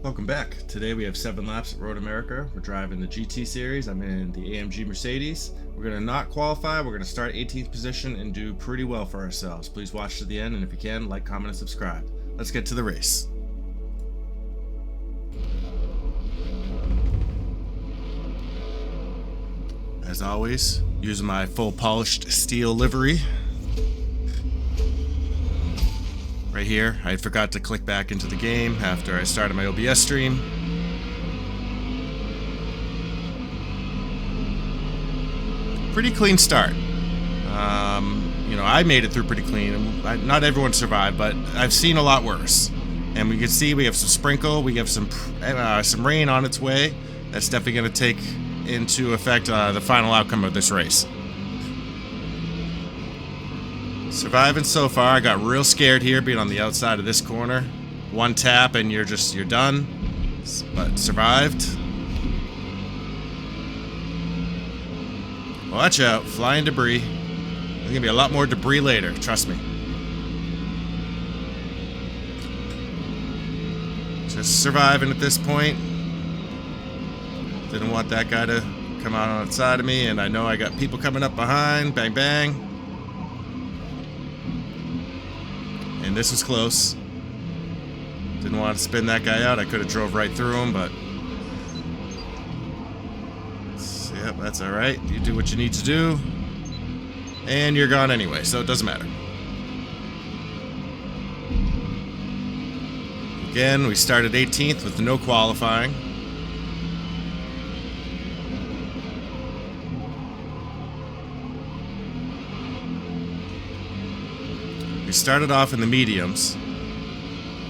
Welcome back. Today we have 7 laps at Road America. We're driving the GT series. I'm in the AMG Mercedes. We're going to not qualify. We're going to start 18th position and do pretty well for ourselves. Please watch to the end, and if you can, like, comment, and subscribe. Let's get to the race. As always, using my full polished steel livery. Right here, I forgot to click back into the game after I started my OBS stream. Pretty clean start. I made it through pretty clean. Not everyone survived, but I've seen a lot worse. And we can see we have some sprinkle, we have some rain on its way. That's definitely going to take into effect the final outcome of this race. Surviving so far. I got real scared here being on the outside of this corner. One tap and you're done. But survived. Watch out, flying debris. There's gonna be a lot more debris later, trust me. Just surviving at this point. Didn't want that guy to come out on the side of me, and I know I got people coming up behind. Bang, bang. And this was close. Didn't want to spin that guy out. I could have drove right through him, but yep, that's alright. You do what you need to do. And you're gone anyway, so it doesn't matter. Again, we started 18th with no qualifying. We started off in the mediums,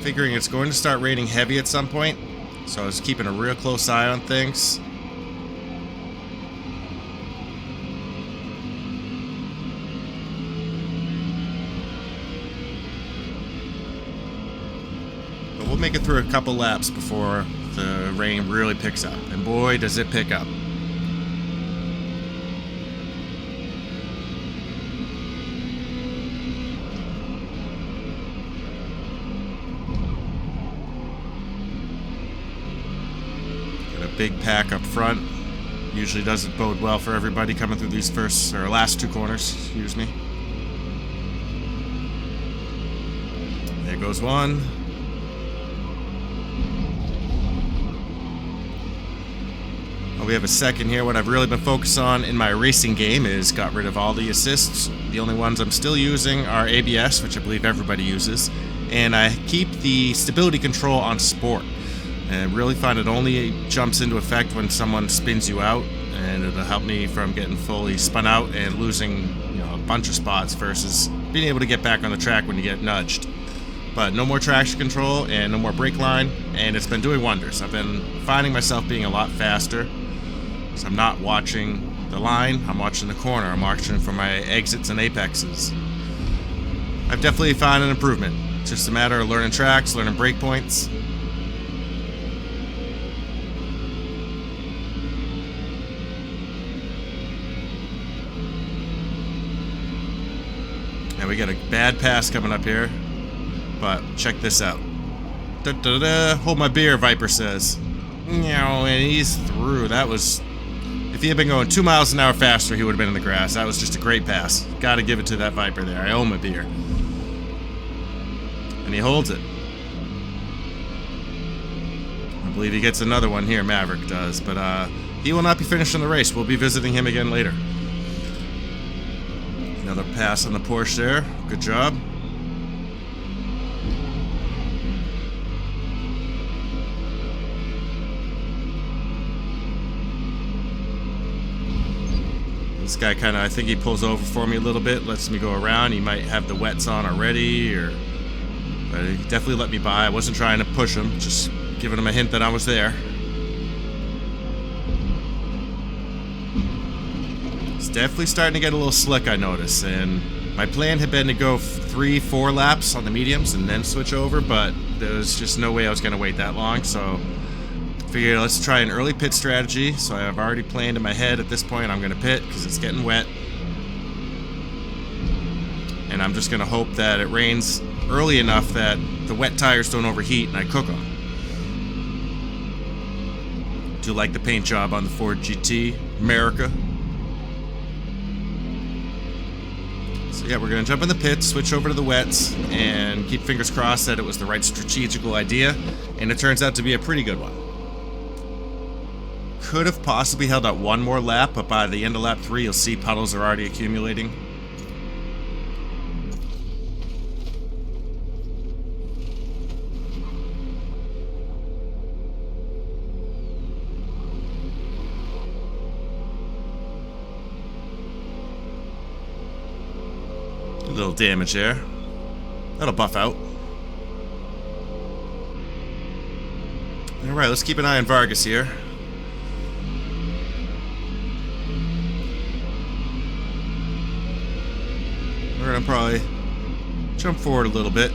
figuring it's going to start raining heavy at some point, so I was keeping a real close eye on things. But we'll make it through a couple laps before the rain really picks up, and boy does it pick up. Big pack up front. Usually doesn't bode well for everybody coming through these last two corners, excuse me. There goes one. We have a second here. What I've really been focused on in my racing game is got rid of all the assists. The only ones I'm still using are ABS, which I believe everybody uses, and I keep the stability control on sport. And I really find it only jumps into effect when someone spins you out, and it'll help me from getting fully spun out and losing, a bunch of spots versus being able to get back on the track when you get nudged. But no more traction control and no more brake line, and it's been doing wonders. I've been finding myself being a lot faster, so I'm not watching the line, I'm watching the corner, I'm watching for my exits and apexes. I've definitely found an improvement. It's just a matter of learning tracks, learning brake points. And we got a bad pass coming up here, but check this out. Da, da, da, hold my beer, Viper says. And he's through. That was, if he had been going 2 miles an hour faster, he would have been in the grass. That was just a great pass. Gotta give it to that Viper there. I owe him a beer. And he holds it. I believe he gets another one here, Maverick does, but he will not be finishing the race. We'll be visiting him again later. Another pass on the Porsche there. Good job. This guy kind of, I think he pulls over for me a little bit, lets me go around. He might have the wets on already, but he definitely let me by. I wasn't trying to push him, just giving him a hint that I was there. Definitely starting to get a little slick, I notice, and my plan had been to go 3-4 laps on the mediums and then switch over, but there was just no way I was going to wait that long, so figured let's try an early pit strategy. So I've already planned in my head at this point I'm going to pit because it's getting wet, and I'm just going to hope that it rains early enough that the wet tires don't overheat and I cook them. Do like the paint job on the Ford GT America. So yeah, we're gonna jump in the pits, switch over to the wets, and keep fingers crossed that it was the right strategical idea, and it turns out to be a pretty good one. Could have possibly held out one more lap, but by the end of lap 3, you'll see puddles are already accumulating. A little damage there. That'll buff out. Alright, let's keep an eye on Vargas here. We're gonna probably jump forward a little bit.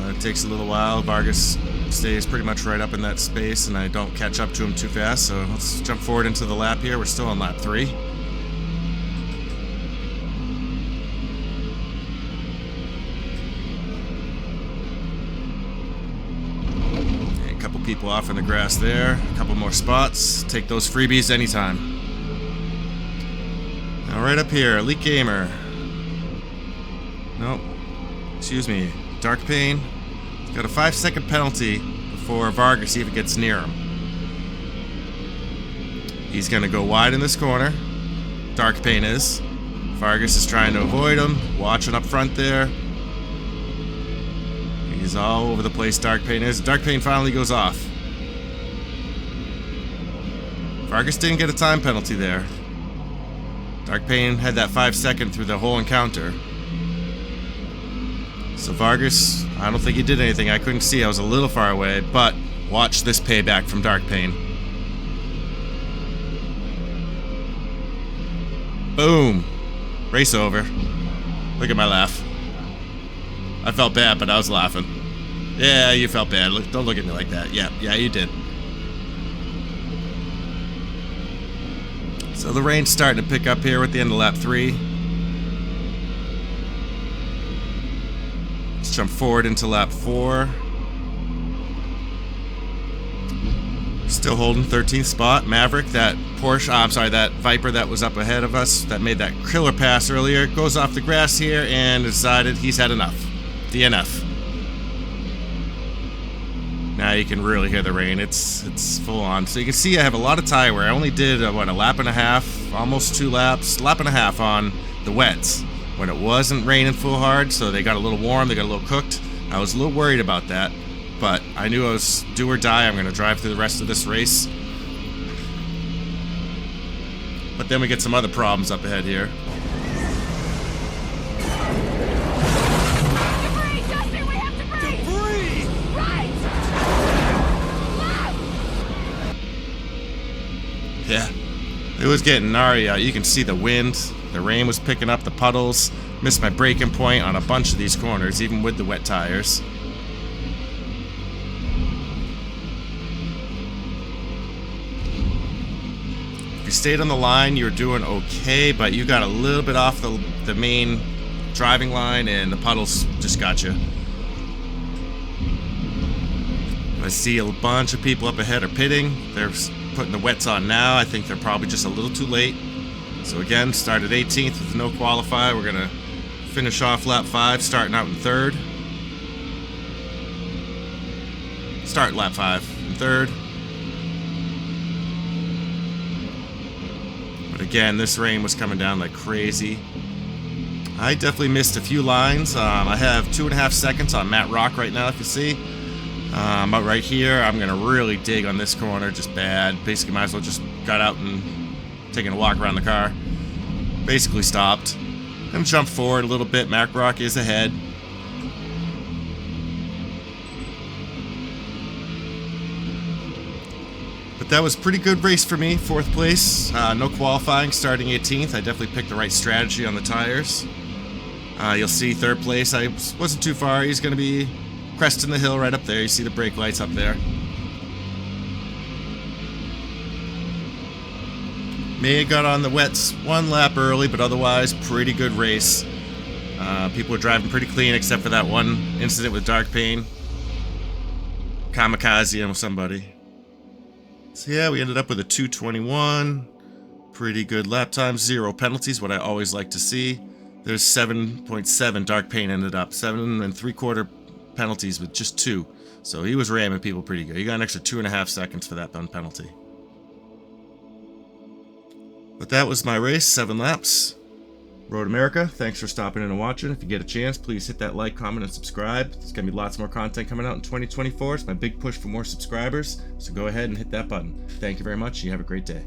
It takes a little while. Vargas stays pretty much right up in that space, and I don't catch up to him too fast, so let's jump forward into the lap here. We're still on lap 3. People off in the grass there. A couple more spots. Take those freebies anytime. Now right up here, Elite Gamer. Nope. Excuse me. Dark Pain. Got a 5-second penalty before Vargas even gets near him. He's gonna go wide in this corner. Dark Pain is. Vargas is trying to avoid him. Watching up front there. He's all over the place, Dark Pain is. Dark Pain finally goes off. Vargas didn't get a time penalty there. Dark Pain had that 5-second through the whole encounter. So Vargas, I don't think he did anything. I couldn't see. I was a little far away. But watch this payback from Dark Pain. Boom. Race over. Look at my laugh. I felt bad, but I was laughing. Yeah, you felt bad. Look, don't look at me like that. Yeah, you did. So the rain's starting to pick up here with the end of lap 3. Let's jump forward into lap 4. Still holding 13th spot. Maverick, that Porsche, I'm sorry, that Viper that was up ahead of us, that made that killer pass earlier, goes off the grass here and decided he's had enough. DNF. Now you can really hear the rain. It's full on. So you can see I have a lot of tire wear. I only did, a lap and a half, almost 2 laps, lap and a half on the wets when it wasn't raining full hard, so they got a little warm, they got a little cooked. I was a little worried about that, but I knew I was do or die. I'm going to drive through the rest of this race. But then we get some other problems up ahead here. Yeah, it was getting gnarly out. You can see the wind. The rain was picking up the puddles. Missed my braking point on a bunch of these corners, even with the wet tires. If you stayed on the line, you were doing okay, but you got a little bit off the main driving line, and the puddles just got you. I see a bunch of people up ahead are pitting. They're putting the wets on now. I think they're probably just a little too late. So again, started 18th with no qualify. We're gonna finish off lap 5, starting out in 3rd. Start lap 5 in 3rd. But again, this rain was coming down like crazy. I definitely missed a few lines. I have 2.5 seconds on Matt Rock right now, if you see. But right here, I'm going to really dig on this corner, just bad. Basically, might as well just got out and taking a walk around the car. Basically stopped. Gonna jump forward a little bit. Mac Rock is ahead. But that was a pretty good race for me, 4th place. No qualifying, starting 18th. I definitely picked the right strategy on the tires. You'll see 3rd place. I wasn't too far. He's going to be cresting the hill right up there. You see the brake lights up there. May have got on the wets 1 lap early, but otherwise, pretty good race. People were driving pretty clean, except for that one incident with Dark Pain. Kamikaze with somebody. So yeah, we ended up with a 2:21. Pretty good lap time, 0 penalties, what I always like to see. There's 7.7. Dark Pain ended up 7 3/4 penalties with just 2. So he was ramming people pretty good. He got an extra 2.5 seconds for that penalty. But that was my race, 7 laps. Road America, thanks for stopping in and watching. If you get a chance, please hit that like, comment, and subscribe. There's going to be lots more content coming out in 2024. It's my big push for more subscribers, so go ahead and hit that button. Thank you very much, and you have a great day.